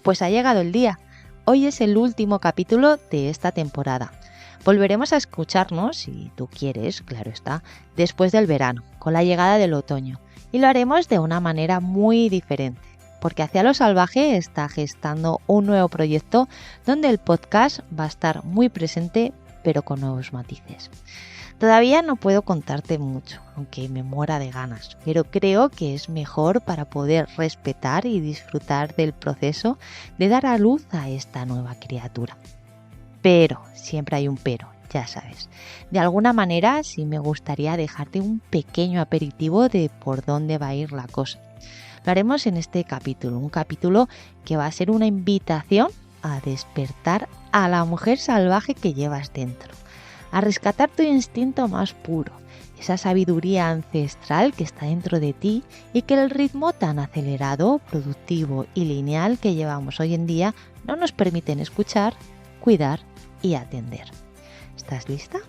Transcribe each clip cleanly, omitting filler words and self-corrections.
Pues ha llegado el día. Hoy es el último capítulo de esta temporada. Volveremos a escucharnos, si tú quieres, claro está, después del verano, con la llegada del otoño. Y lo haremos de una manera muy diferente, porque Hacia lo Salvaje está gestando un nuevo proyecto donde el podcast va a estar muy presente, pero con nuevos matices. Todavía no puedo contarte mucho, aunque me muera de ganas, pero creo que es mejor para poder respetar y disfrutar del proceso de dar a luz a esta nueva criatura. Pero, siempre hay un pero, ya sabes. De alguna manera sí me gustaría dejarte un pequeño aperitivo de por dónde va a ir la cosa. Lo haremos en este capítulo, un capítulo que va a ser una invitación a despertar a la mujer salvaje que llevas dentro. A rescatar tu instinto más puro, esa sabiduría ancestral que está dentro de ti y que el ritmo tan acelerado, productivo y lineal que llevamos hoy en día no nos permiten escuchar, cuidar y atender. ¿Estás lista?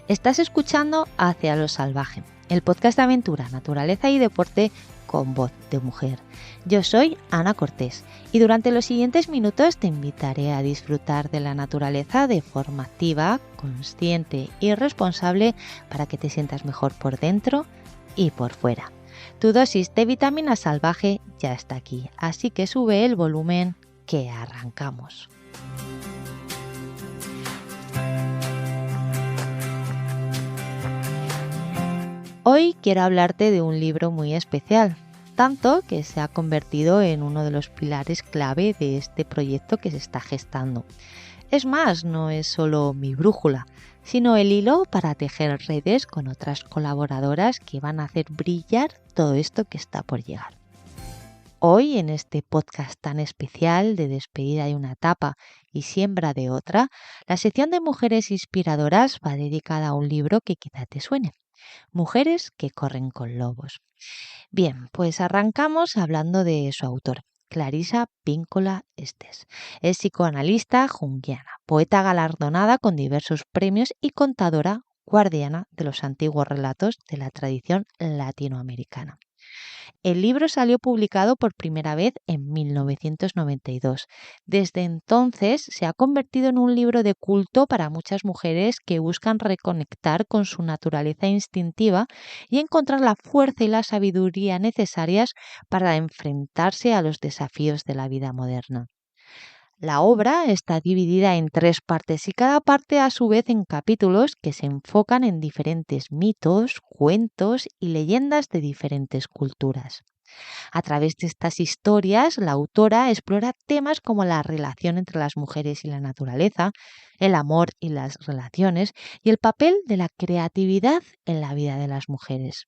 Estás escuchando Hacia lo Salvaje, el podcast de aventura, naturaleza y deporte con voz de mujer. Yo soy Ana Cortés y durante los siguientes minutos te invitaré a disfrutar de la naturaleza de forma activa, consciente y responsable para que te sientas mejor por dentro y por fuera. Tu dosis de vitamina salvaje ya está aquí, así que sube el volumen que arrancamos. Hoy quiero hablarte de un libro muy especial, tanto que se ha convertido en uno de los pilares clave de este proyecto que se está gestando. Es más, no es solo mi brújula, sino el hilo para tejer redes con otras colaboradoras que van a hacer brillar todo esto que está por llegar. Hoy, en este podcast tan especial de despedida de una etapa y siembra de otra, la sección de mujeres inspiradoras va dedicada a un libro que quizá te suene. Mujeres que corren con lobos. Bien, pues arrancamos hablando de su autor, Clarissa Pinkola Estés. Es psicoanalista junguiana, poeta galardonada con diversos premios y contadora guardiana de los antiguos relatos de la tradición latinoamericana. El libro salió publicado por primera vez en 1992. Desde entonces se ha convertido en un libro de culto para muchas mujeres que buscan reconectar con su naturaleza instintiva y encontrar la fuerza y la sabiduría necesarias para enfrentarse a los desafíos de la vida moderna. La obra está dividida en 3 partes y cada parte a su vez en capítulos que se enfocan en diferentes mitos, cuentos y leyendas de diferentes culturas. A través de estas historias, la autora explora temas como la relación entre las mujeres y la naturaleza, el amor y las relaciones y el papel de la creatividad en la vida de las mujeres.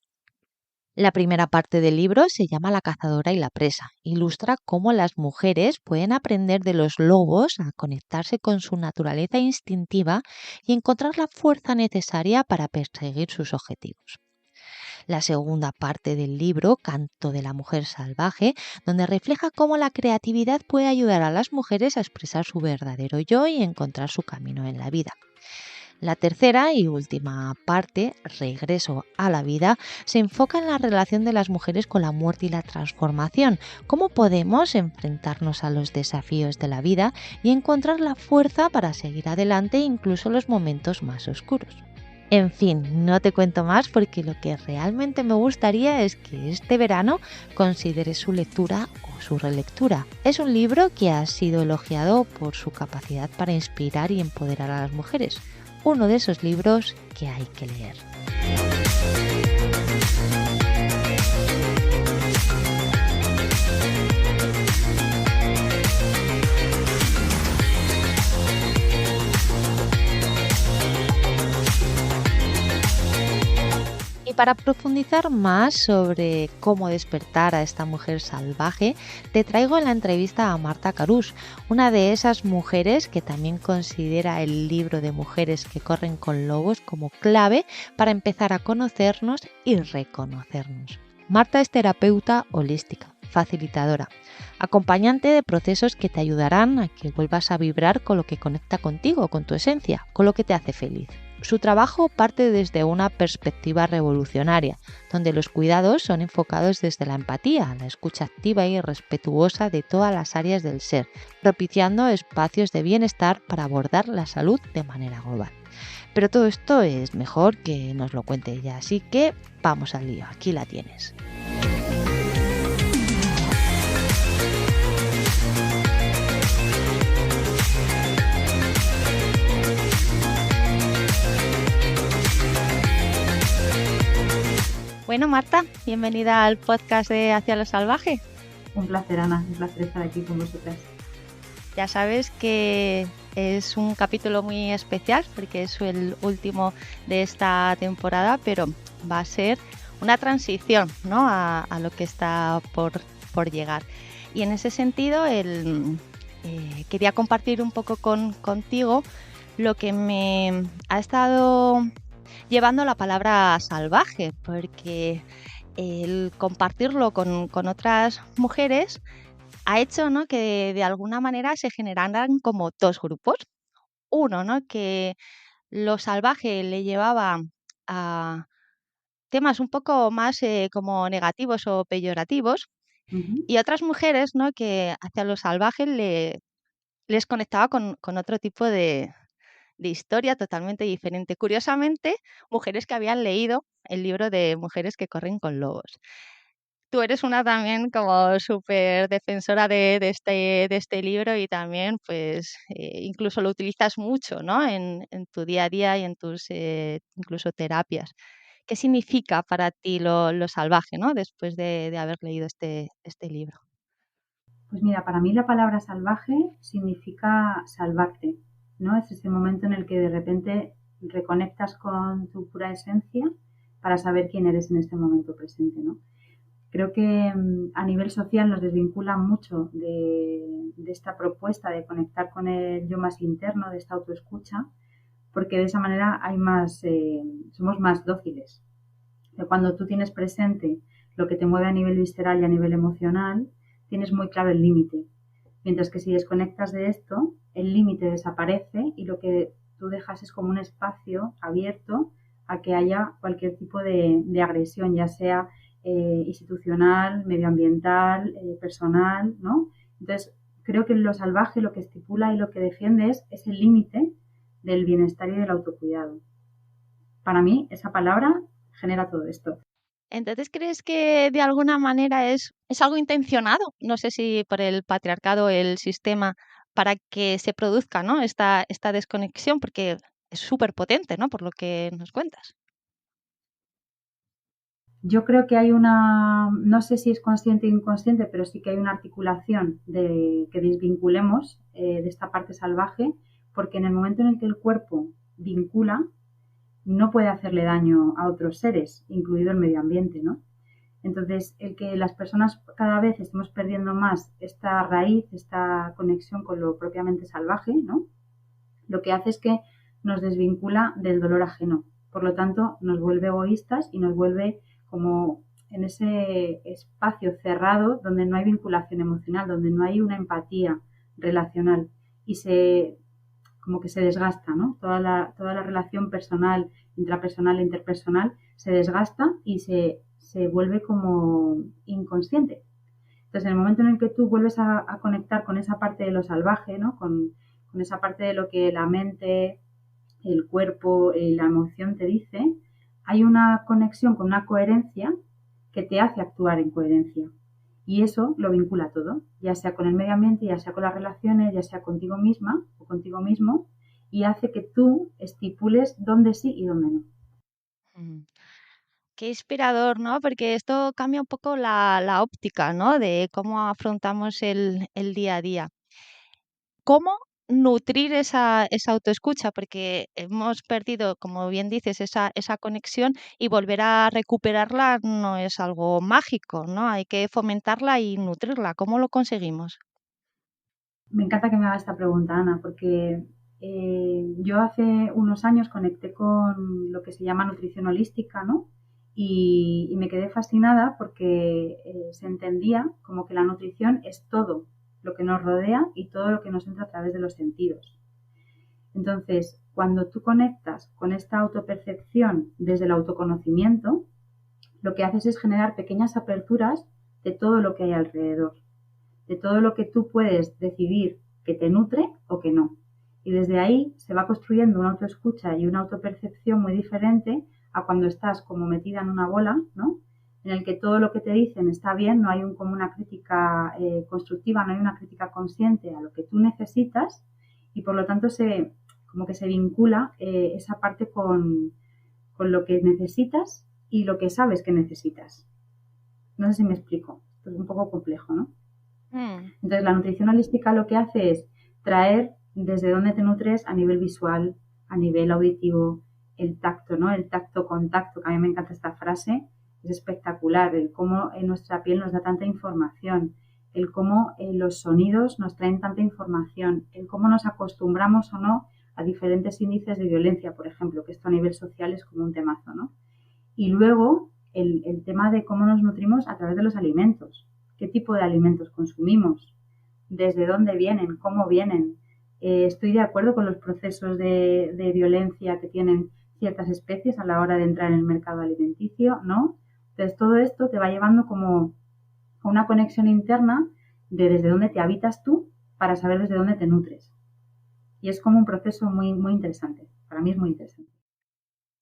La primera parte del libro se llama La cazadora y la presa. Ilustra cómo las mujeres pueden aprender de los lobos a conectarse con su naturaleza instintiva y encontrar la fuerza necesaria para perseguir sus objetivos. La segunda parte del libro, Canto de la mujer salvaje, donde refleja cómo la creatividad puede ayudar a las mujeres a expresar su verdadero yo y encontrar su camino en la vida. La tercera y última parte, Regreso a la vida, se enfoca en la relación de las mujeres con la muerte y la transformación, cómo podemos enfrentarnos a los desafíos de la vida y encontrar la fuerza para seguir adelante incluso en los momentos más oscuros. En fin, no te cuento más porque lo que realmente me gustaría es que este verano consideres su lectura o su relectura. Es un libro que ha sido elogiado por su capacidad para inspirar y empoderar a las mujeres. Uno de esos libros que hay que leer. Y para profundizar más sobre cómo despertar a esta mujer salvaje, te traigo en la entrevista a Marta Carús, una de esas mujeres que también considera el libro de Mujeres que corren con lobos como clave para empezar a conocernos y reconocernos. Marta es terapeuta holística, facilitadora, acompañante de procesos que te ayudarán a que vuelvas a vibrar con lo que conecta contigo, con tu esencia, con lo que te hace feliz. Su trabajo parte desde una perspectiva revolucionaria, donde los cuidados son enfocados desde la empatía, la escucha activa y respetuosa de todas las áreas del ser, propiciando espacios de bienestar para abordar la salud de manera global. Pero todo esto es mejor que nos lo cuente ella, así que vamos al lío, aquí la tienes. Bueno, Marta, bienvenida al podcast de Hacia lo Salvaje. Un placer, Ana, un placer estar aquí con vosotras. Ya sabes que es un capítulo muy especial porque es el último de esta temporada, pero va a ser una transición, ¿no?, a lo que está por llegar. Y en ese sentido, quería compartir un poco contigo lo que me ha estado llevando la palabra salvaje, porque el compartirlo con otras mujeres ha hecho, ¿no?, que de alguna manera se generaran como dos grupos. Uno, ¿no?, que lo salvaje le llevaba a temas un poco más como negativos o peyorativos, y otras mujeres, ¿no?, que hacia lo salvaje les conectaba con otro tipo de historia totalmente diferente. Curiosamente, mujeres que habían leído el libro de Mujeres que corren con lobos. Tú eres una también como súper defensora de este libro y también pues incluso lo utilizas mucho, ¿no?, en tu día a día y en tus incluso terapias. ¿Qué significa para ti lo salvaje, ¿no?, después de haber leído este libro? Pues mira, para mí la palabra salvaje significa salvarte, ¿no? Es ese momento en el que de repente reconectas con tu pura esencia para saber quién eres en este momento presente, ¿no? Creo que a nivel social nos desvincula mucho de esta propuesta de conectar con el yo más interno, de esta autoescucha, porque de esa manera somos más dóciles. Cuando tú tienes presente lo que te mueve a nivel visceral y a nivel emocional, tienes muy claro el límite. Mientras que si desconectas de esto, el límite desaparece y lo que tú dejas es como un espacio abierto a que haya cualquier tipo de agresión, ya sea institucional, medioambiental, personal, ¿no? Entonces, creo que lo salvaje lo que estipula y lo que defiende es el límite del bienestar y del autocuidado. Para mí, esa palabra genera todo esto. Entonces, ¿crees que de alguna manera es algo intencionado? No sé si por el patriarcado, el sistema, para que se produzca, ¿no?, esta desconexión, porque es súper potente, ¿no?, por lo que nos cuentas. Yo creo que no sé si es consciente o inconsciente, pero sí que hay una articulación de que desvinculemos de esta parte salvaje, porque en el momento en el que el cuerpo vincula, no puede hacerle daño a otros seres, incluido el medio ambiente, ¿no? Entonces, el que las personas cada vez estemos perdiendo más esta raíz, esta conexión con lo propiamente salvaje, ¿no?, lo que hace es que nos desvincula del dolor ajeno. Por lo tanto, nos vuelve egoístas y nos vuelve como en ese espacio cerrado donde no hay vinculación emocional, donde no hay una empatía relacional y como que se desgasta, ¿no? Toda la relación personal, intrapersonal e interpersonal se desgasta y se vuelve como inconsciente. Entonces, en el momento en el que tú vuelves a conectar con esa parte de lo salvaje, ¿no?, con esa parte de lo que la mente, el cuerpo, la emoción te dice, hay una conexión con una coherencia que te hace actuar en coherencia. Y eso lo vincula todo, ya sea con el medio ambiente, ya sea con las relaciones, ya sea contigo misma o contigo mismo, y hace que tú estipules dónde sí y dónde no. Mm. Qué inspirador, ¿no? Porque esto cambia un poco la óptica, ¿no?, de cómo afrontamos el día a día. ¿Cómo nutrir esa autoescucha? Porque hemos perdido, como bien dices, esa conexión, y volver a recuperarla no es algo mágico, ¿no? Hay que fomentarla y nutrirla. ¿Cómo lo conseguimos? Me encanta que me haga esta pregunta, Ana, porque yo hace unos años conecté con lo que se llama nutrición holística, ¿no? Y me quedé fascinada porque se entendía como que la nutrición es todo lo que nos rodea y todo lo que nos entra a través de los sentidos. Entonces, cuando tú conectas con esta autopercepción desde el autoconocimiento, lo que haces es generar pequeñas aperturas de todo lo que hay alrededor, de todo lo que tú puedes decidir que te nutre o que no. Y desde ahí se va construyendo una autoescucha y una autopercepción muy diferente a cuando estás como metida en una bola, ¿no? En el que todo lo que te dicen está bien, no hay como una crítica constructiva, no hay una crítica consciente a lo que tú necesitas y por lo tanto como que se vincula esa parte con lo que necesitas y lo que sabes que necesitas. No sé si me explico, esto es un poco complejo, ¿no? Entonces, la nutrición holística lo que hace es traer desde dónde te nutres a nivel visual, a nivel auditivo, el tacto, ¿no? El tacto-contacto, que a mí me encanta esta frase, es espectacular, el cómo nuestra piel nos da tanta información, el cómo los sonidos nos traen tanta información, el cómo nos acostumbramos o no a diferentes índices de violencia, por ejemplo, que esto a nivel social es como un temazo, ¿no? Y luego el tema de cómo nos nutrimos a través de los alimentos. ¿Qué tipo de alimentos consumimos? ¿Desde dónde vienen? ¿Cómo vienen? Estoy de acuerdo con los procesos de violencia que tienen ciertas especies a la hora de entrar en el mercado alimenticio, ¿no? Entonces todo esto te va llevando como a una conexión interna de desde dónde te habitas tú para saber desde dónde te nutres. Y es como un proceso muy, muy interesante. Para mí es muy interesante.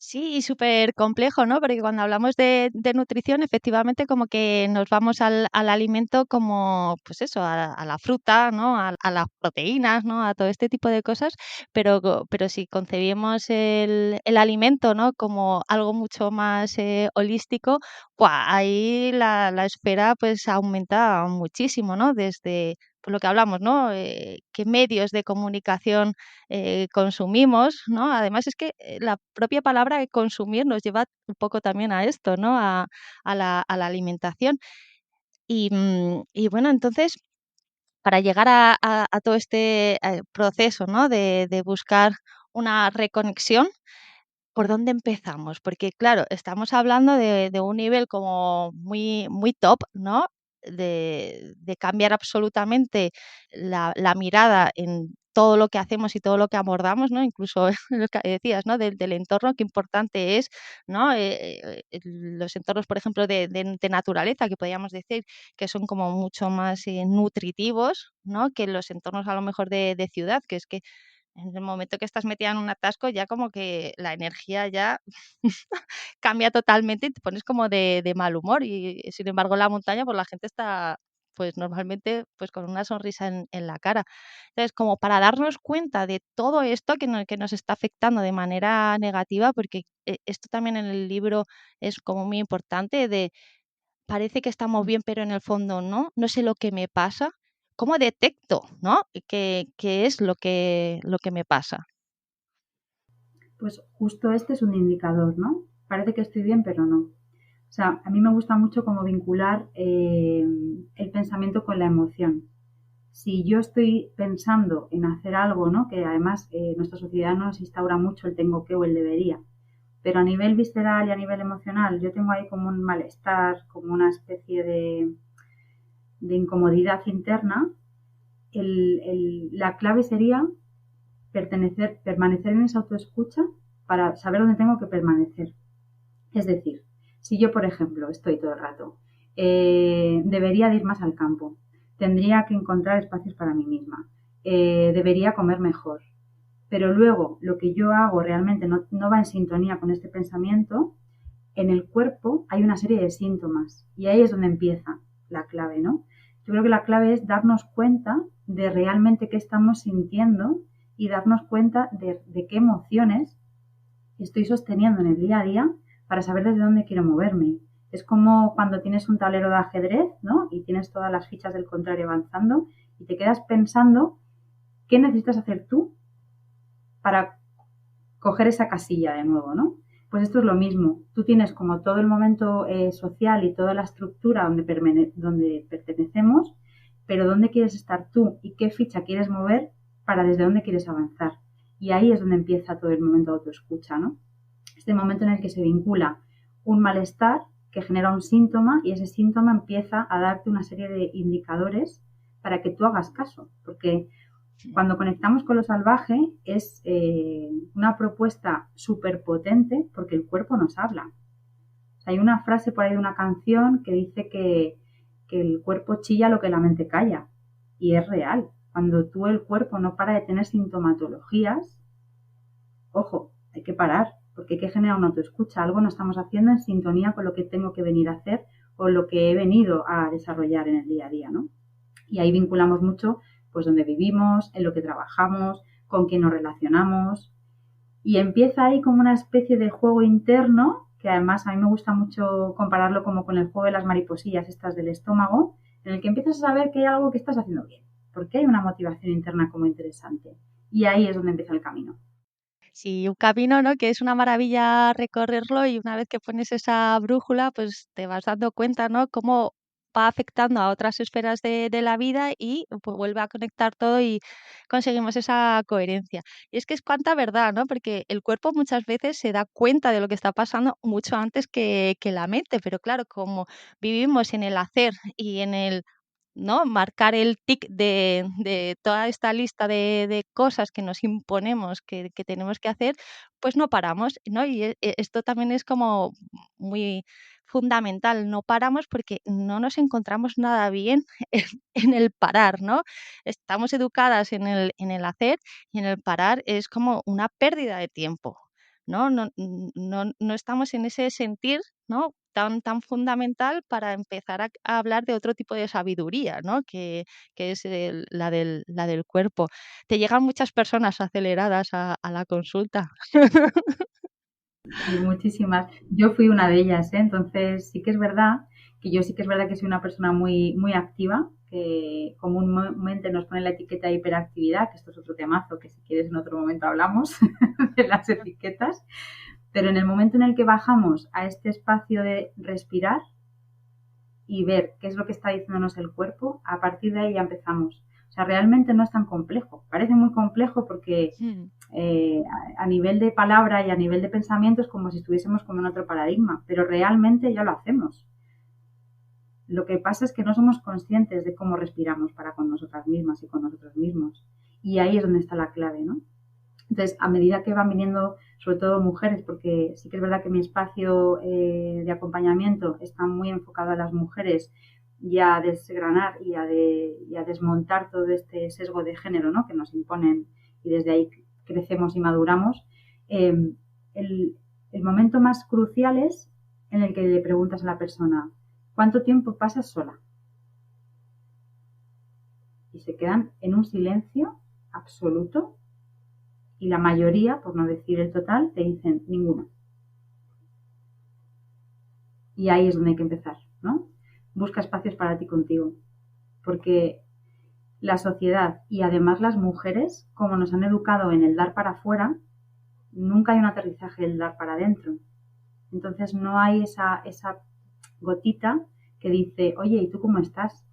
Sí, y súper complejo, ¿no? Porque cuando hablamos de nutrición, efectivamente, como que nos vamos al alimento como, pues eso, a la fruta, ¿no? A las proteínas, ¿no? A todo este tipo de cosas, pero si concebimos el alimento, ¿no? Como algo mucho más holístico, ¡buah! Ahí la esfera pues aumenta muchísimo, ¿no? Desde por lo que hablamos, ¿no? Qué medios de comunicación consumimos, ¿no? Además es que la propia palabra de consumir nos lleva un poco también a esto, ¿no? A la alimentación. Y bueno, entonces, para llegar a todo este proceso, ¿no? De buscar una reconexión, ¿por dónde empezamos? Porque, claro, estamos hablando de un nivel como muy, muy top, ¿no? De cambiar absolutamente la mirada en todo lo que hacemos y todo lo que abordamos, ¿no? Incluso lo que decías, ¿no? Del entorno, qué importante es, ¿no? Los entornos, por ejemplo, de naturaleza, que podríamos decir que son como mucho más nutritivos, ¿no? Que los entornos a lo mejor de ciudad, que es que en el momento que estás metida en un atasco, ya como que la energía ya cambia totalmente y te pones como de mal humor. Y sin embargo, en la montaña, pues la gente está, pues normalmente, pues con una sonrisa en la cara. Entonces, como para darnos cuenta de todo esto que nos está afectando de manera negativa, porque esto también en el libro es como muy importante, de parece que estamos bien, pero en el fondo no sé lo que me pasa. ¿Cómo detecto, no? ¿Qué es lo que me pasa? Pues justo este es un indicador, ¿no? Parece que estoy bien, pero no. O sea, a mí me gusta mucho como vincular el pensamiento con la emoción. Si yo estoy pensando en hacer algo, ¿no? Que además nuestra sociedad no nos instaura mucho el tengo que o el debería, pero a nivel visceral y a nivel emocional yo tengo ahí como un malestar, como una especie de incomodidad interna, la clave sería permanecer en esa autoescucha para saber dónde tengo que permanecer. Es decir, si yo, por ejemplo, estoy todo el rato, debería de ir más al campo, tendría que encontrar espacios para mí misma, debería comer mejor, pero luego lo que yo hago realmente no va en sintonía con este pensamiento, en el cuerpo hay una serie de síntomas y ahí es donde empieza la clave, ¿no? Yo creo que la clave es darnos cuenta de realmente qué estamos sintiendo y darnos cuenta de qué emociones estoy sosteniendo en el día a día para saber desde dónde quiero moverme. Es como cuando tienes un tablero de ajedrez, ¿no? Y tienes todas las fichas del contrario avanzando y te quedas pensando qué necesitas hacer tú para coger esa casilla de nuevo, ¿no? Pues esto es lo mismo. Tú tienes como todo el momento social y toda la estructura donde pertenecemos, pero dónde quieres estar tú y qué ficha quieres mover para desde dónde quieres avanzar. Y ahí es donde empieza todo el momento de autoescucha, ¿no? Este momento en el que se vincula un malestar que genera un síntoma y ese síntoma empieza a darte una serie de indicadores para que tú hagas caso. Porque Cuando conectamos con lo salvaje es una propuesta súper potente porque el cuerpo nos habla. Hay una frase por ahí de una canción que dice que el cuerpo chilla lo que la mente calla. Y es real. Cuando tú el cuerpo no para de tener sintomatologías, ojo, hay que parar, porque hay que generar una autoescucha. Algo no estamos haciendo en sintonía con lo que tengo que venir a hacer o lo que he venido a desarrollar en el día a día, ¿no? Y ahí vinculamos mucho, pues, donde vivimos, en lo que trabajamos, con quién nos relacionamos. Y empieza ahí como una especie de juego interno, que además a mí me gusta mucho compararlo como con el juego de las mariposillas estas del estómago, en el que empiezas a saber que hay algo que estás haciendo bien, porque hay una motivación interna como interesante. Y ahí es donde empieza el camino. Sí, un camino, ¿no? Que es una maravilla recorrerlo y una vez que pones esa brújula, pues te vas dando cuenta, ¿no? Cómo va afectando a otras esferas de la vida y pues vuelve a conectar todo y conseguimos esa coherencia. Y es que es cuánta verdad, ¿no? Porque el cuerpo muchas veces se da cuenta de lo que está pasando mucho antes que la mente, pero claro, como vivimos en el hacer y en el ¿no? Marcar el tic de toda esta lista de cosas que nos imponemos que tenemos que hacer, pues no paramos, ¿no? Y esto también es como muy fundamental, no paramos porque no nos encontramos nada bien en el parar, ¿no? Estamos educadas en el hacer y en el parar es como una pérdida de tiempo, ¿no? No estamos en ese sentir, ¿no? Tan fundamental para empezar a hablar de otro tipo de sabiduría, ¿no? Que es la del cuerpo. ¿Te llegan muchas personas aceleradas a la consulta? Sí, muchísimas. Yo fui una de ellas, ¿eh? Entonces sí que es verdad que yo sí que es verdad que soy una persona muy, muy activa, que comúnmente nos ponen la etiqueta de hiperactividad, que esto es otro temazo, que si quieres en otro momento hablamos de las etiquetas, pero en el momento en el que bajamos a este espacio de respirar y ver qué es lo que está diciéndonos el cuerpo, a partir de ahí ya empezamos. O sea, realmente no es tan complejo. Parece muy complejo porque Mm, a nivel de palabra y a nivel de pensamiento es como si estuviésemos como en otro paradigma, pero realmente ya lo hacemos. Lo que pasa es que no somos conscientes de cómo respiramos para con nosotras mismas y con nosotros mismos. Y ahí es donde está la clave, ¿no? Entonces, a medida que van viniendo, sobre todo mujeres, porque sí que es verdad que mi espacio de acompañamiento está muy enfocado a las mujeres y a desgranar y a desmontar todo este sesgo de género, ¿no? Que nos imponen y desde ahí crecemos y maduramos, eh, el, el momento más crucial es en el que le preguntas a la persona, ¿cuánto tiempo pasas sola? Y se quedan en un silencio absoluto y la mayoría, por no decir el total, te dicen ninguno. Y ahí es donde hay que empezar, ¿no? Busca espacios para ti contigo. Porque la sociedad y además las mujeres, como nos han educado en el dar para afuera, nunca hay un aterrizaje del dar para adentro. Entonces no hay esa gotita que dice, oye, ¿y tú cómo estás?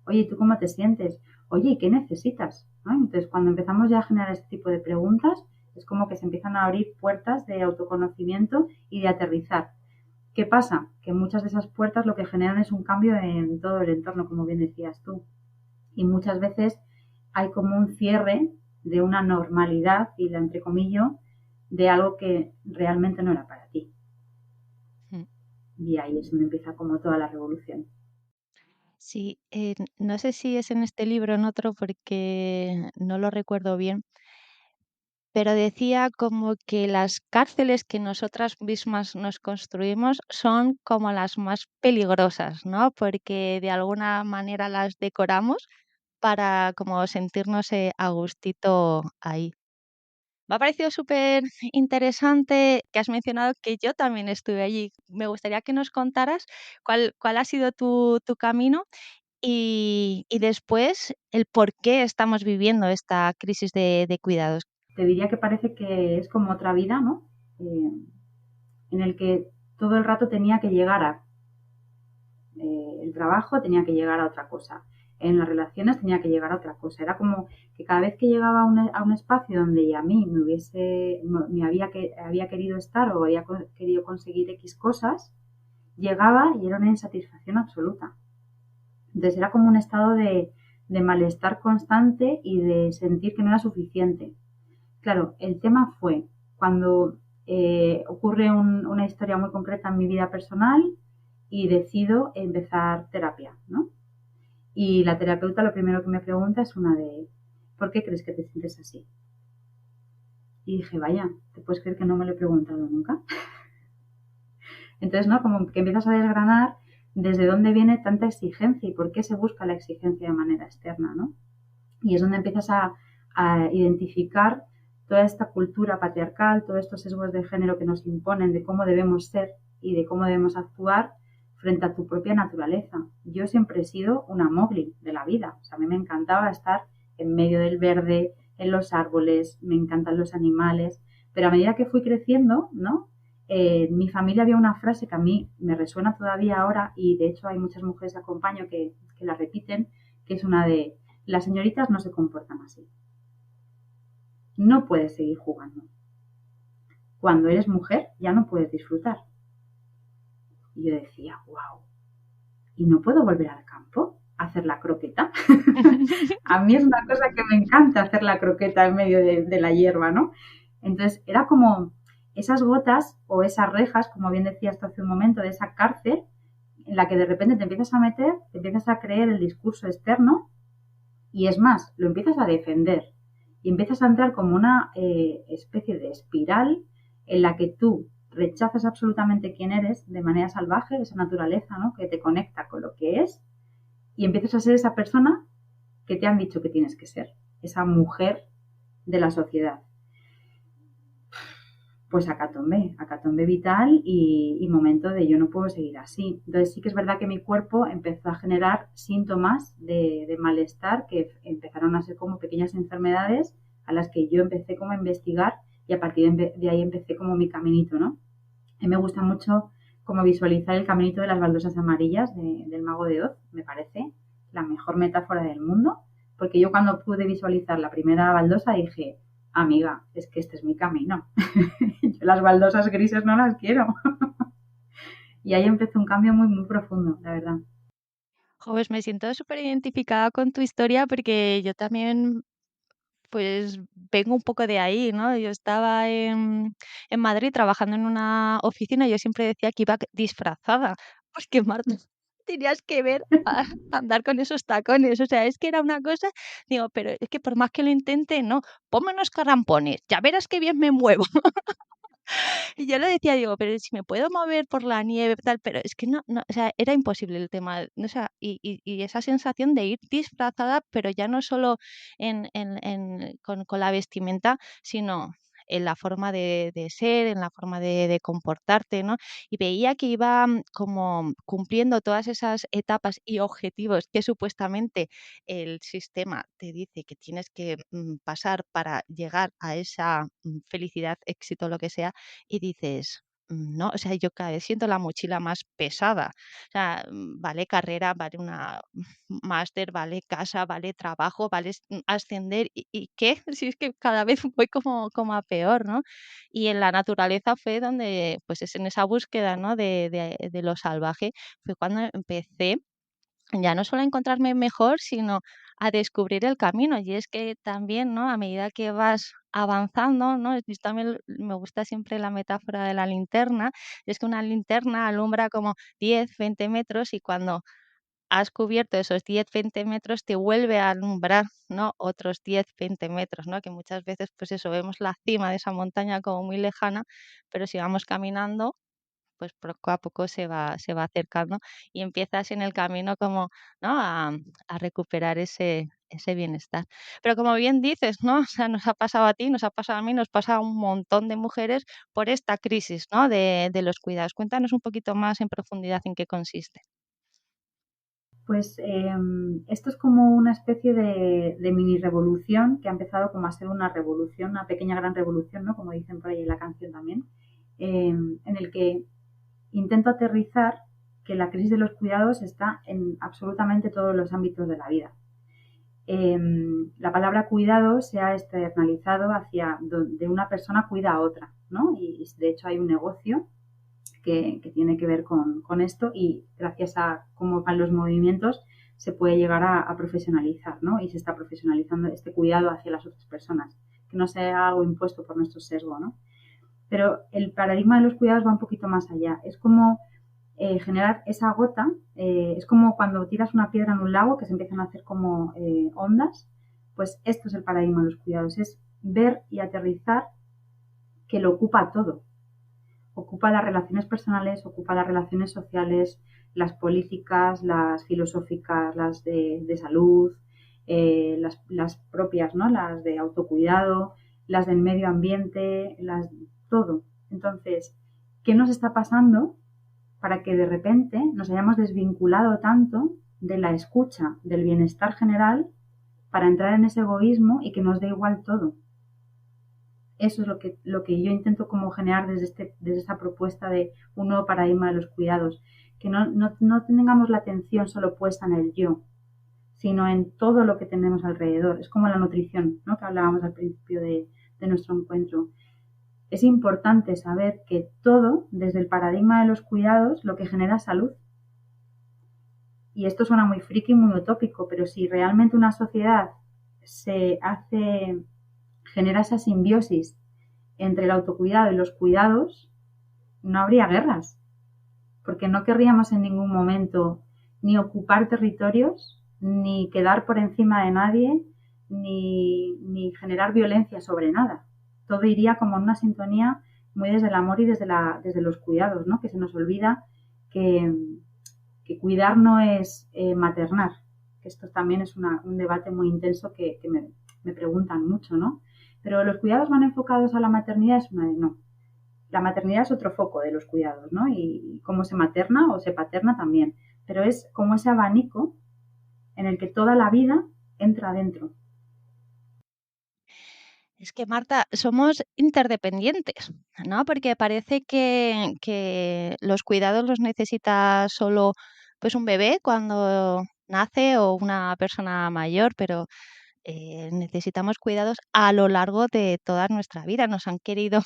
Oye, ¿y tú cómo te sientes? Oye, ¿y qué necesitas? ¿No? Entonces, cuando empezamos ya a generar este tipo de preguntas, es como que se empiezan a abrir puertas de autoconocimiento y de aterrizar. ¿Qué pasa? Que muchas de esas puertas lo que generan es un cambio en todo el entorno, como bien decías tú. Y muchas veces hay como un cierre de una normalidad, y la entrecomillo, de algo que realmente no era para ti. mm. Y ahí es donde empieza como toda la revolución. Sí, no sé si es en este libro o en otro porque no lo recuerdo bien, pero decía como que las cárceles que nosotras mismas nos construimos son como las más peligrosas, ¿no? Porque de alguna manera las decoramos para como sentirnos a gustito ahí. Me ha parecido súper interesante que has mencionado que yo también estuve allí. Me gustaría que nos contaras cuál ha sido tu camino y después el por qué estamos viviendo esta crisis de cuidados. Te diría que parece que es como otra vida, ¿no? En el que todo el rato tenía que llegar a el trabajo, tenía que llegar a otra cosa. En las relaciones tenía que llegar a otra cosa. Era como que cada vez que llegaba a un espacio donde a mí había querido estar o había querido conseguir X cosas, llegaba y era una insatisfacción absoluta. Entonces era como un estado de malestar constante y de sentir que no era suficiente. Claro, el tema fue cuando ocurre una historia muy concreta en mi vida personal y decido empezar terapia, ¿no? Y la terapeuta lo primero que me pregunta es una de, ¿por qué crees que te sientes así? Y dije, vaya, ¿te puedes creer que no me lo he preguntado nunca? Entonces, ¿no? Como que empiezas a desgranar desde dónde viene tanta exigencia y por qué se busca la exigencia de manera externa, ¿no? Y es donde empiezas a identificar toda esta cultura patriarcal, todos estos sesgos de género que nos imponen de cómo debemos ser y de cómo debemos actuar frente a tu propia naturaleza. Yo siempre he sido una mogli de la vida. O sea, a mí me encantaba estar en medio del verde, en los árboles, me encantan los animales, pero a medida que fui creciendo, ¿no? En mi familia había una frase que a mí me resuena todavía ahora y de hecho hay muchas mujeres que acompaño que la repiten, que es una de las señoritas no se comportan así. No puedes seguir jugando. Cuando eres mujer ya no puedes disfrutar. Y yo decía, wow, ¿y no puedo volver al campo a hacer la croqueta? A mí es una cosa que me encanta hacer la croqueta en medio de la hierba, ¿no? Entonces era como esas gotas o esas rejas, como bien decías tú hace un momento, de esa cárcel en la que de repente te empiezas a meter, te empiezas a creer el discurso externo y es más, lo empiezas a defender y empiezas a entrar como una especie de espiral en la que tú rechazas absolutamente quién eres de manera salvaje, esa naturaleza, ¿no? Que te conecta con lo que es y empiezas a ser esa persona que te han dicho que tienes que ser, esa mujer de la sociedad. Pues acatombe vital y momento de yo no puedo seguir así. Entonces sí que es verdad que mi cuerpo empezó a generar síntomas de malestar que empezaron a ser como pequeñas enfermedades a las que yo empecé como a investigar y a partir de ahí empecé como mi caminito, ¿no? A mí me gusta mucho como visualizar el caminito de las baldosas amarillas del Mago de Oz, me parece la mejor metáfora del mundo, porque yo cuando pude visualizar la primera baldosa dije, amiga, es que este es mi camino. Yo las baldosas grises no las quiero. Y ahí empezó un cambio muy, muy profundo, la verdad. Jo, pues me siento súper identificada con tu historia porque yo también, pues, vengo un poco de ahí, ¿no? Yo estaba en Madrid trabajando en una oficina y yo siempre decía que iba disfrazada, porque Marta, tenías que ver andar con esos tacones, o sea, es que era una cosa, digo, pero es que por más que lo intente, no, ponme unos carrampones, ya verás qué bien me muevo. Y yo le decía, digo, pero si me puedo mover por la nieve, tal, pero es que no, o sea, era imposible el tema, o sea, y esa sensación de ir disfrazada, pero ya no solo con la vestimenta, sino en la forma de ser, en la forma de comportarte, ¿no? Y veía que iba como cumpliendo todas esas etapas y objetivos que supuestamente el sistema te dice que tienes que pasar para llegar a esa felicidad, éxito, lo que sea, y dices, no, o sea, yo cada vez siento la mochila más pesada. O sea, vale carrera, vale una máster, vale casa, vale trabajo, vale ascender. ¿Y qué? Si es que cada vez voy como a peor, ¿no? Y en la naturaleza fue donde, pues es en esa búsqueda, ¿no? De lo salvaje, fue cuando empecé ya no solo a encontrarme mejor, sino a descubrir el camino. Y es que también, ¿no? A medida que vas avanzando, ¿no? Yo también me gusta siempre la metáfora de la linterna. Y es que una linterna alumbra como 10, 20 metros y cuando has cubierto esos 10, 20 metros te vuelve a alumbrar, ¿no? Otros 10, 20 metros, ¿no? Que muchas veces, pues eso, vemos la cima de esa montaña como muy lejana, pero si vamos caminando pues poco a poco se va acercando y empiezas en el camino como, ¿no? A recuperar ese bienestar. Pero como bien dices, ¿no? O sea, nos ha pasado a ti, nos ha pasado a mí, nos pasa a un montón de mujeres por esta crisis, ¿no? De los cuidados. Cuéntanos un poquito más en profundidad en qué consiste. Pues esto es como una especie de mini revolución que ha empezado como a ser una revolución, una pequeña gran revolución, ¿no? Como dicen por ahí en la canción también, en el que intento aterrizar que la crisis de los cuidados está en absolutamente todos los ámbitos de la vida. La palabra cuidado se ha externalizado hacia donde una persona cuida a otra, ¿no? Y de hecho hay un negocio que tiene que ver con esto y gracias a cómo van los movimientos, se puede llegar a profesionalizar, ¿no? Y se está profesionalizando este cuidado hacia las otras personas, que no sea algo impuesto por nuestro sesgo, ¿no? Pero el paradigma de los cuidados va un poquito más allá. Es como generar esa gota, es como cuando tiras una piedra en un lago que se empiezan a hacer como ondas, pues esto es el paradigma de los cuidados, es ver y aterrizar que lo ocupa todo. Ocupa las relaciones personales, ocupa las relaciones sociales, las políticas, las filosóficas, las de salud, las propias, ¿no? Las de autocuidado, las del medio ambiente, todo. Entonces, ¿qué nos está pasando para que de repente nos hayamos desvinculado tanto de la escucha, del bienestar general, para entrar en ese egoísmo y que nos dé igual todo? Eso es lo que yo intento como generar desde esta propuesta de un nuevo paradigma de los cuidados, que no tengamos la atención solo puesta en el yo, sino en todo lo que tenemos alrededor. Es como la nutrición, ¿no? Que hablábamos al principio de nuestro encuentro. Es importante saber que todo, desde el paradigma de los cuidados, lo que genera salud. Y esto suena muy friki, muy utópico, pero si realmente una sociedad genera esa simbiosis entre el autocuidado y los cuidados, no habría guerras, porque no querríamos en ningún momento ni ocupar territorios, ni quedar por encima de nadie, ni generar violencia sobre nada. Todo iría como en una sintonía muy desde el amor y desde los cuidados, ¿no? Que se nos olvida que, que cuidar no es maternar, que esto también es un debate muy intenso que me preguntan mucho, ¿no? Pero los cuidados van enfocados a la maternidad, es una de no. La maternidad es otro foco de los cuidados, ¿no? Y cómo se materna o se paterna también. Pero es como ese abanico en el que toda la vida entra dentro. Es que, Marta, somos interdependientes, ¿no? Porque parece que los cuidados los necesita solo pues un bebé cuando nace o una persona mayor, pero necesitamos cuidados a lo largo de toda nuestra vida. Nos han querido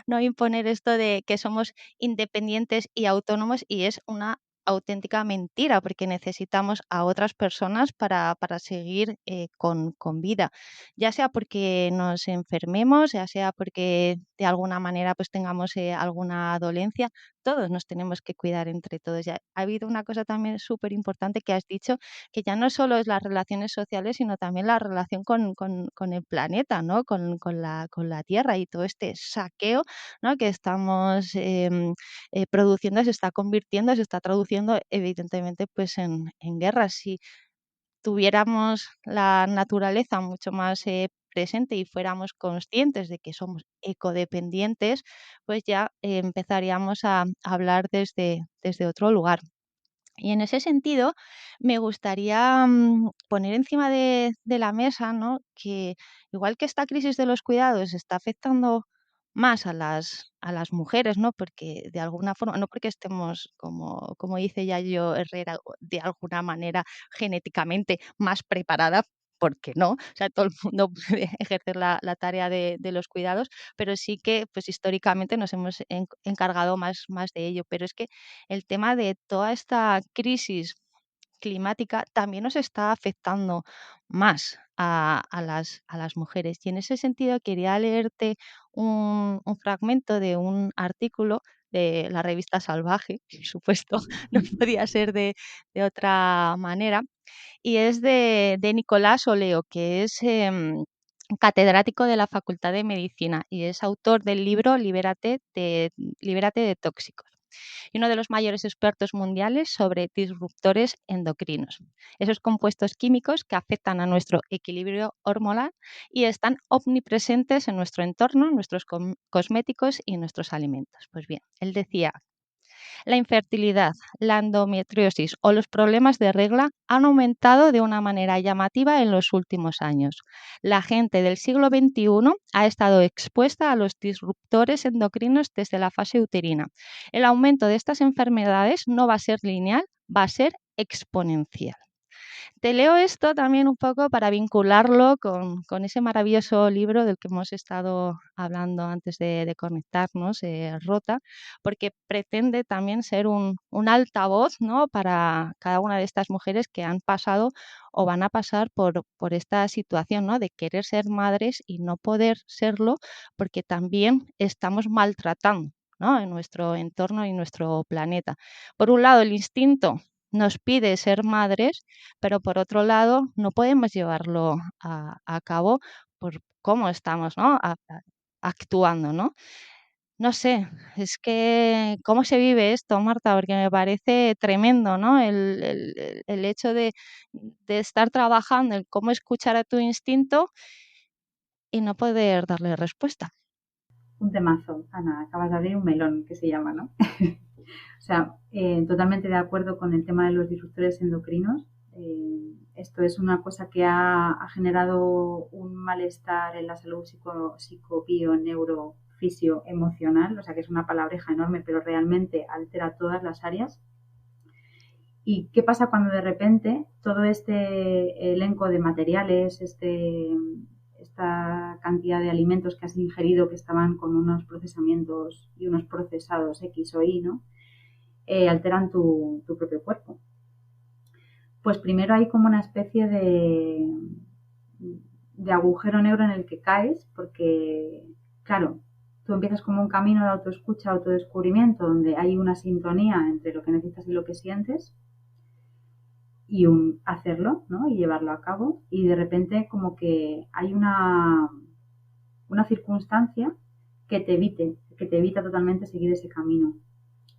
no imponer esto de que somos independientes y autónomos y es una auténtica mentira porque necesitamos a otras personas para seguir con vida, ya sea porque nos enfermemos, ya sea porque de alguna manera pues tengamos alguna dolencia, todos nos tenemos que cuidar entre todos. Ya ha habido una cosa también súper importante que has dicho, que ya no solo es las relaciones sociales, sino también la relación con el planeta, ¿no? Con la Tierra y todo este saqueo, ¿no? Que estamos produciendo, se está convirtiendo, se está traduciendo evidentemente pues en guerras. Si tuviéramos la naturaleza mucho más presente y fuéramos conscientes de que somos ecodependientes, pues ya empezaríamos a hablar desde otro lugar. Y en ese sentido, me gustaría poner encima de la mesa, ¿no? Que igual que esta crisis de los cuidados está afectando más a las mujeres, ¿no? Porque de alguna forma, no porque estemos, como dice Yayo Herrera, de alguna manera genéticamente más preparada, porque no, o sea, todo el mundo puede ejercer la tarea de los cuidados, pero sí que pues históricamente nos hemos encargado más de ello. Pero es que el tema de toda esta crisis climática también nos está afectando más a las mujeres. Y en ese sentido quería leerte un fragmento de un artículo de la revista Salvaje, por supuesto, no podía ser de otra manera, y es de Nicolás Oleo, que es catedrático de la Facultad de Medicina y es autor del libro Libérate de tóxicos y uno de los mayores expertos mundiales sobre disruptores endocrinos, esos compuestos químicos que afectan a nuestro equilibrio hormonal y están omnipresentes en nuestro entorno, en nuestros cosméticos y en nuestros alimentos. Pues bien, él decía: la infertilidad, la endometriosis o los problemas de regla han aumentado de una manera llamativa en los últimos años. La gente del siglo XXI ha estado expuesta a los disruptores endocrinos desde la fase uterina. El aumento de estas enfermedades no va a ser lineal, va a ser exponencial. Te leo esto también un poco para vincularlo con ese maravilloso libro del que hemos estado hablando antes de conectarnos, Rota, porque pretende también ser un altavoz, ¿no?, para cada una de estas mujeres que han pasado o van a pasar por esta situación, ¿no?, de querer ser madres y no poder serlo porque también estamos maltratando, ¿no?, en nuestro entorno y nuestro planeta. Por un lado, el instinto nos pide ser madres, pero por otro lado no podemos llevarlo a cabo por cómo estamos, ¿no?, actuando, ¿no? No sé, es que cómo se vive esto, Marta, porque me parece tremendo, ¿no? El hecho de estar trabajando en cómo escuchar a tu instinto y no poder darle respuesta. Un temazo, Ana, acabas de abrir un melón que se llama, ¿no? O sea, totalmente de acuerdo con el tema de los disruptores endocrinos. Esto es una cosa que ha generado un malestar en la salud psicobio, neuro, fisio, emocional, o sea que es una palabreja enorme, pero realmente altera todas las áreas. ¿Y qué pasa cuando de repente todo este elenco de materiales, esta cantidad de alimentos que has ingerido que estaban con unos procesamientos y unos procesados X o Y, ¿no? Alteran tu propio cuerpo? Pues primero hay como una especie de agujero negro en el que caes, porque, claro, tú empiezas como un camino de autoescucha, autodescubrimiento, donde hay una sintonía entre lo que necesitas y lo que sientes, y hacerlo, ¿no?, y llevarlo a cabo, y de repente como que hay una circunstancia que te evita totalmente seguir ese camino.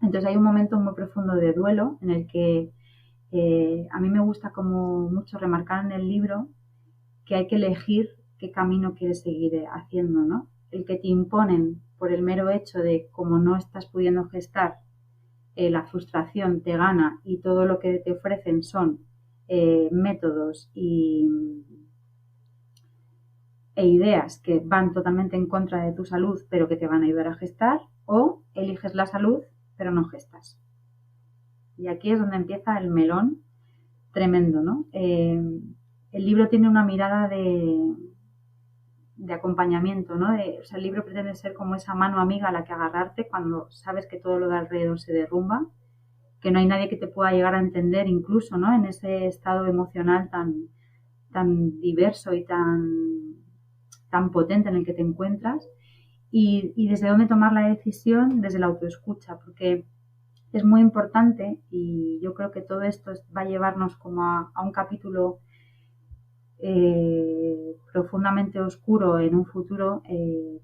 Entonces hay un momento muy profundo de duelo en el que a mí me gusta como mucho remarcar en el libro que hay que elegir qué camino quieres seguir haciendo, ¿no? El que te imponen por el mero hecho de como no estás pudiendo gestar, la frustración te gana y todo lo que te ofrecen son métodos e ideas que van totalmente en contra de tu salud pero que te van a ayudar a gestar, o eliges la salud pero no gestas. Y aquí es donde empieza el melón tremendo, ¿no? El libro tiene una mirada de acompañamiento, ¿no? O sea, el libro pretende ser como esa mano amiga a la que agarrarte cuando sabes que todo lo de alrededor se derrumba, que no hay nadie que te pueda llegar a entender incluso, ¿no?, en ese estado emocional tan diverso y tan potente en el que te encuentras, y desde dónde tomar la decisión, desde la autoescucha, porque es muy importante, y yo creo que todo esto va a llevarnos como a un capítulo profundamente oscuro en un futuro,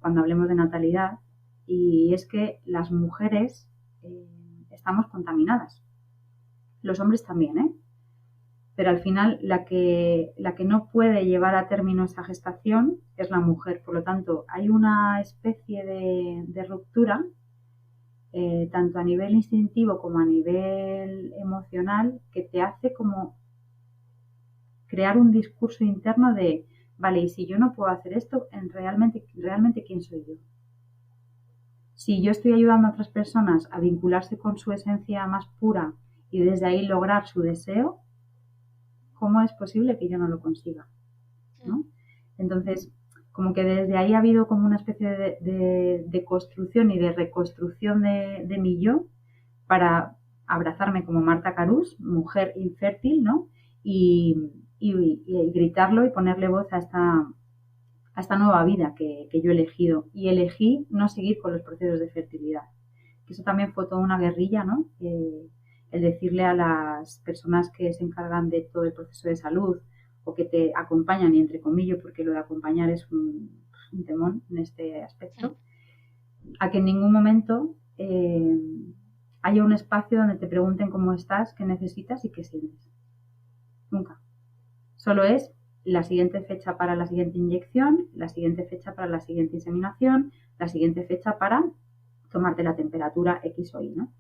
cuando hablemos de natalidad, y es que las mujeres estamos contaminadas, los hombres también, pero al final la que no puede llevar a término esa gestación es la mujer. Por lo tanto, hay una especie de ruptura, tanto a nivel instintivo como a nivel emocional, que te hace como crear un discurso interno de, vale, y si yo no puedo hacer esto, realmente ¿quién soy yo? Si yo estoy ayudando a otras personas a vincularse con su esencia más pura y desde ahí lograr su deseo, ¿cómo es posible que yo no lo consiga? ¿No? Entonces, como que desde ahí ha habido como una especie de construcción y de reconstrucción de mi yo para abrazarme como Marta Carús, mujer infértil, ¿no? Y gritarlo y ponerle voz a esta nueva vida que yo he elegido. Y elegí no seguir con los procesos de fertilidad. Que eso también fue toda una guerrilla, ¿no? El decirle a las personas que se encargan de todo el proceso de salud o que te acompañan, y entre comillas, porque lo de acompañar es un temón en este aspecto, a que en ningún momento haya un espacio donde te pregunten cómo estás, qué necesitas y qué sientes. Nunca. Solo es la siguiente fecha para la siguiente inyección, la siguiente fecha para la siguiente inseminación, la siguiente fecha para tomarte la temperatura X o Y, ¿no?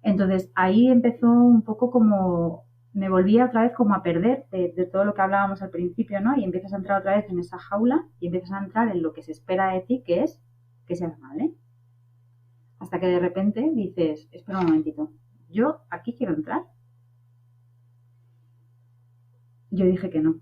Entonces ahí empezó un poco como, me volvía otra vez como a perder de todo lo que hablábamos al principio, ¿no? Y empiezas a entrar otra vez en esa jaula y empiezas a entrar en lo que se espera de ti, que es que seas madre. Hasta que de repente dices, espera un momentito, yo aquí quiero entrar. yo dije que no.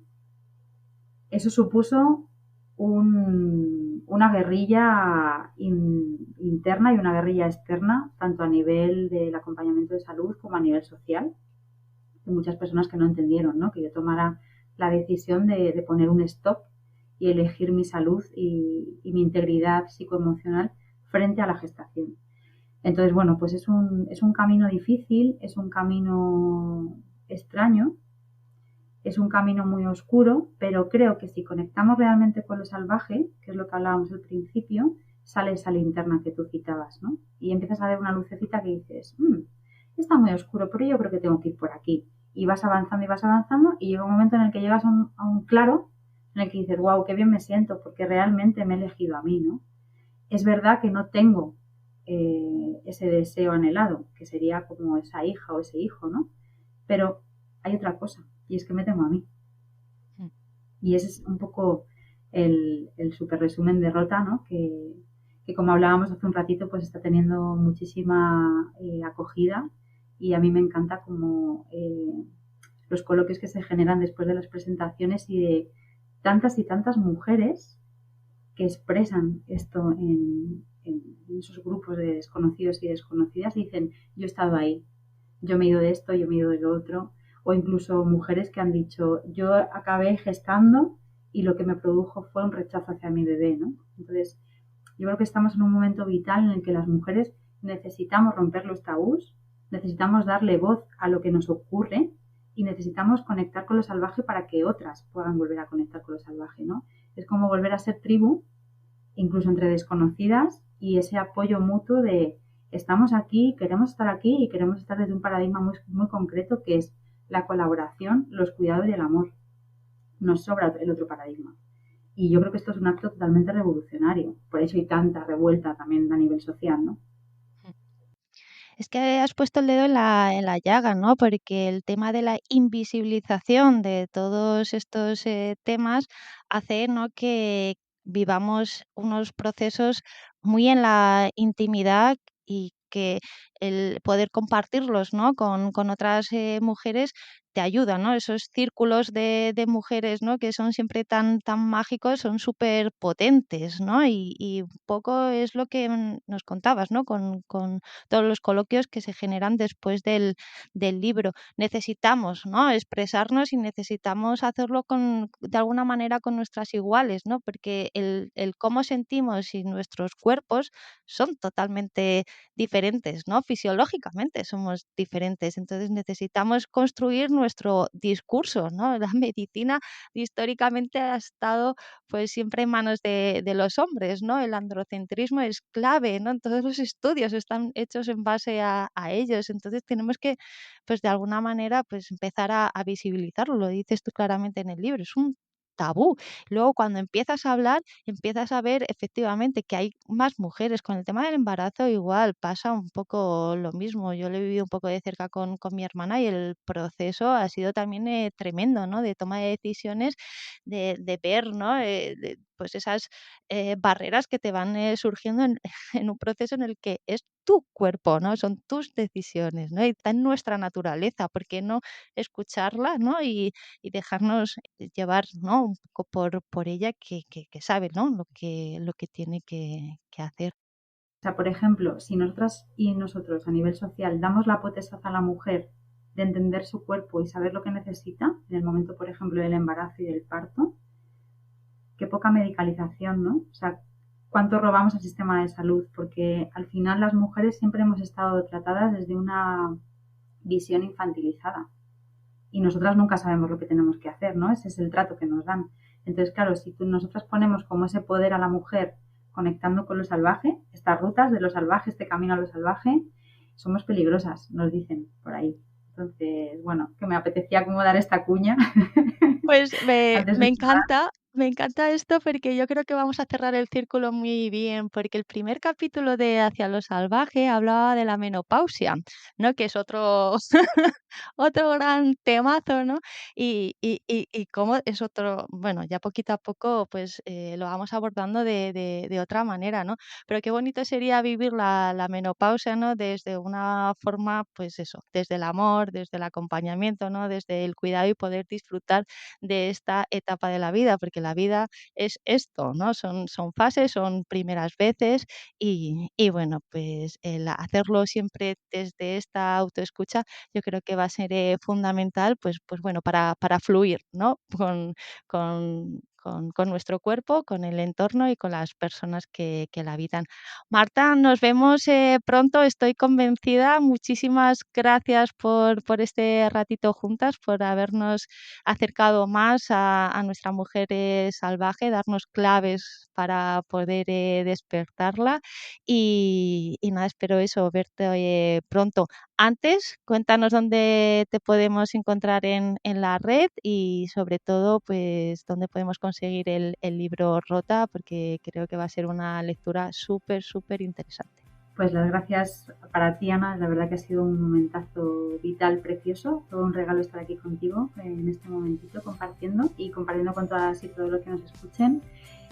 Eso supuso una guerrilla interna y una guerrilla externa, tanto a nivel del acompañamiento de salud como a nivel social. Hay muchas personas que no entendieron, ¿no? Que yo tomara la decisión de poner un stop y elegir mi salud y mi integridad psicoemocional frente a la gestación. Entonces, bueno, pues es un camino difícil, es un camino extraño, es un camino muy oscuro, pero creo que si conectamos realmente con lo salvaje, que es lo que hablábamos al principio, sale esa linterna que tú citabas, ¿no? Y empiezas a ver una lucecita que dices, está muy oscuro, pero yo creo que tengo que ir por aquí. Y vas avanzando y llega un momento en el que llegas a un claro en el que dices, wow, qué bien me siento, porque realmente me he elegido a mí, ¿no? Es verdad que no tengo ese deseo anhelado, que sería como esa hija o ese hijo, ¿no? Pero hay otra cosa, y es que me tengo a mí. Y ese es un poco el super resumen de Rota, ¿no? Que como hablábamos hace un ratito, pues está teniendo muchísima acogida y a mí me encanta como los coloquios que se generan después de las presentaciones y tantas mujeres que expresan esto en esos grupos de desconocidos y desconocidas, dicen, yo he estado ahí, yo me he ido de esto, yo me he ido de lo otro, o incluso mujeres que han dicho, yo acabé gestando y lo que me produjo fue un rechazo hacia mi bebé, ¿no? Entonces, yo creo que estamos en un momento vital en el que las mujeres necesitamos romper los tabús, necesitamos darle voz a lo que nos ocurre y necesitamos conectar con lo salvaje para que otras puedan volver a conectar con lo salvaje, ¿no? Es como volver a ser tribu, incluso entre desconocidas, y ese apoyo mutuo de estamos aquí, queremos estar aquí y queremos estar desde un paradigma muy, muy concreto que es la colaboración, los cuidados y el amor. Nos sobra el otro paradigma. Y yo creo que esto es un acto totalmente revolucionario. Por eso hay tanta revuelta también a nivel social, ¿no? Es que has puesto el dedo en la llaga, ¿no? Porque el tema de la invisibilización de todos estos temas hace, ¿no?, que vivamos unos procesos muy en la intimidad y que el poder compartirlos, ¿no?, con otras mujeres te ayuda, ¿no? Esos círculos de mujeres, ¿no?, que son siempre tan mágicos, son súper potentes, ¿no? Y un poco es lo que nos contabas, ¿no? Con todos los coloquios que se generan después del libro. Necesitamos, ¿no?, expresarnos y necesitamos hacerlo de alguna manera con nuestras iguales, ¿no? Porque el cómo sentimos y nuestros cuerpos son totalmente diferentes, ¿no? Fisiológicamente somos diferentes. Entonces necesitamos construir nuestro discurso, ¿no? La medicina históricamente ha estado pues siempre en manos de los hombres, ¿no? El androcentrismo es clave, ¿no? En todos los estudios están hechos en base a ellos. Entonces tenemos que, pues de alguna manera, pues empezar a visibilizarlo. Lo dices tú claramente en el libro. Es un tabú. Luego, cuando empiezas a hablar, empiezas a ver efectivamente que hay más mujeres. Con el tema del embarazo igual pasa un poco lo mismo. Yo lo he vivido un poco de cerca con mi hermana y el proceso ha sido también tremendo, ¿no? De toma de decisiones, de ver, ¿no? Pues esas barreras que te van surgiendo en un proceso en el que es tu cuerpo, ¿no? Son tus decisiones, ¿no? Y está en nuestra naturaleza, ¿por qué no escucharla, ¿no? Y dejarnos llevar, ¿no?, un poco por ella que sabe, ¿no?, lo que tiene que hacer. O sea, por ejemplo, si nosotras y nosotros a nivel social damos la potestad a la mujer de entender su cuerpo y saber lo que necesita en el momento, por ejemplo, del embarazo y del parto, qué poca medicalización, ¿no? O sea, cuánto robamos al sistema de salud, porque al final las mujeres siempre hemos estado tratadas desde una visión infantilizada y nosotras nunca sabemos lo que tenemos que hacer, ¿no? Ese es el trato que nos dan. Entonces, claro, si nosotras ponemos como ese poder a la mujer conectando con lo salvaje, estas rutas de lo salvaje, este camino a lo salvaje, somos peligrosas, nos dicen por ahí. Entonces, bueno, que me apetecía como dar esta cuña Pues antes me de cerrar. encanta Me encanta esto porque yo creo que vamos a cerrar el círculo muy bien, porque el primer capítulo de Hacia lo salvaje hablaba de la menopausia, ¿no? Que es otro, otro gran temazo, ¿no? Y cómo es otro, bueno, ya poquito a poco pues lo vamos abordando de otra manera, ¿no? Pero qué bonito sería vivir la menopausia, ¿no? Desde una forma, pues eso, desde el amor, desde el acompañamiento, ¿no? Desde el cuidado y poder disfrutar de esta etapa de la vida, porque la vida es esto, ¿no? Son fases, son primeras veces y bueno, pues el hacerlo siempre desde esta autoescucha, yo creo que va a ser fundamental, pues bueno, para fluir, ¿no? Con nuestro cuerpo, con el entorno y con las personas que la habitan. Marta, nos vemos pronto, estoy convencida. Muchísimas gracias por este ratito juntas, por habernos acercado más a nuestra mujer salvaje, darnos claves para poder despertarla y nada, espero eso, verte pronto. Antes, cuéntanos dónde te podemos encontrar en la red y sobre todo, pues, dónde podemos conseguir el libro Rota, porque creo que va a ser una lectura súper, súper interesante. Pues las gracias para ti, Ana. La verdad que ha sido un momentazo vital, precioso. Todo un regalo estar aquí contigo en este momentito compartiendo con todas y todos los que nos escuchen.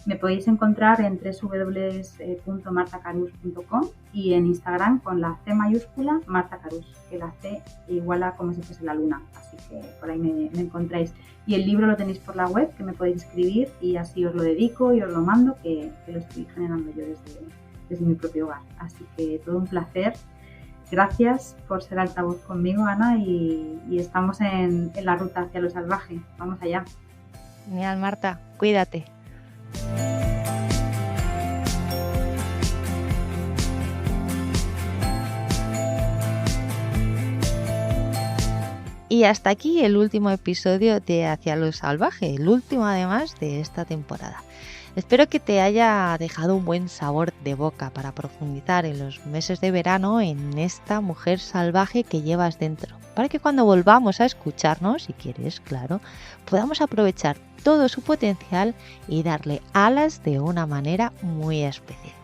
Me podéis encontrar en www.martacarus.com y en Instagram con la C mayúscula Martacarus, que la C iguala como si fuese la luna. Así que por ahí me encontráis. Y el libro lo tenéis por la web, que me podéis escribir y así os lo dedico y os lo mando, que lo estoy generando yo desde mi propio hogar. Así que todo un placer. Gracias por ser altavoz conmigo, Ana, y estamos en la ruta hacia lo salvaje. Vamos allá. Genial, Marta. Cuídate. Y hasta aquí el último episodio de Hacia lo salvaje, el último además de esta temporada. Espero que te haya dejado un buen sabor de boca para profundizar en los meses de verano en esta mujer salvaje que llevas dentro, para que cuando volvamos a escucharnos, si quieres, claro, podamos aprovechar todo su potencial y darle alas de una manera muy especial.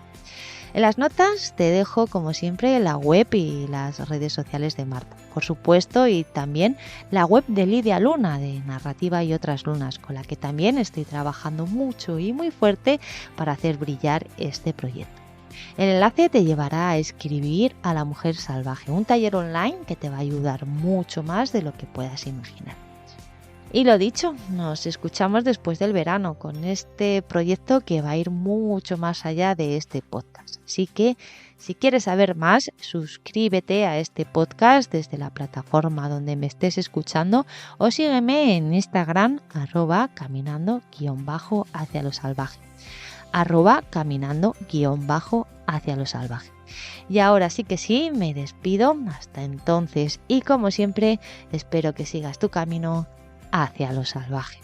En las notas te dejo, como siempre, la web y las redes sociales de Marta, por supuesto, y también la web de Lidia Luna, de Narrativa y otras lunas, con la que también estoy trabajando mucho y muy fuerte para hacer brillar este proyecto. El enlace te llevará a escribir a la mujer salvaje, un taller online que te va a ayudar mucho más de lo que puedas imaginar. Y lo dicho, nos escuchamos después del verano con este proyecto que va a ir mucho más allá de este podcast. Así que si quieres saber más, suscríbete a este podcast desde la plataforma donde me estés escuchando o sígueme en Instagram @caminando_hacia lo salvaje. @caminando_hacia lo salvaje. Y ahora sí que sí, me despido. Hasta entonces y como siempre, espero que sigas tu camino hacia lo salvaje.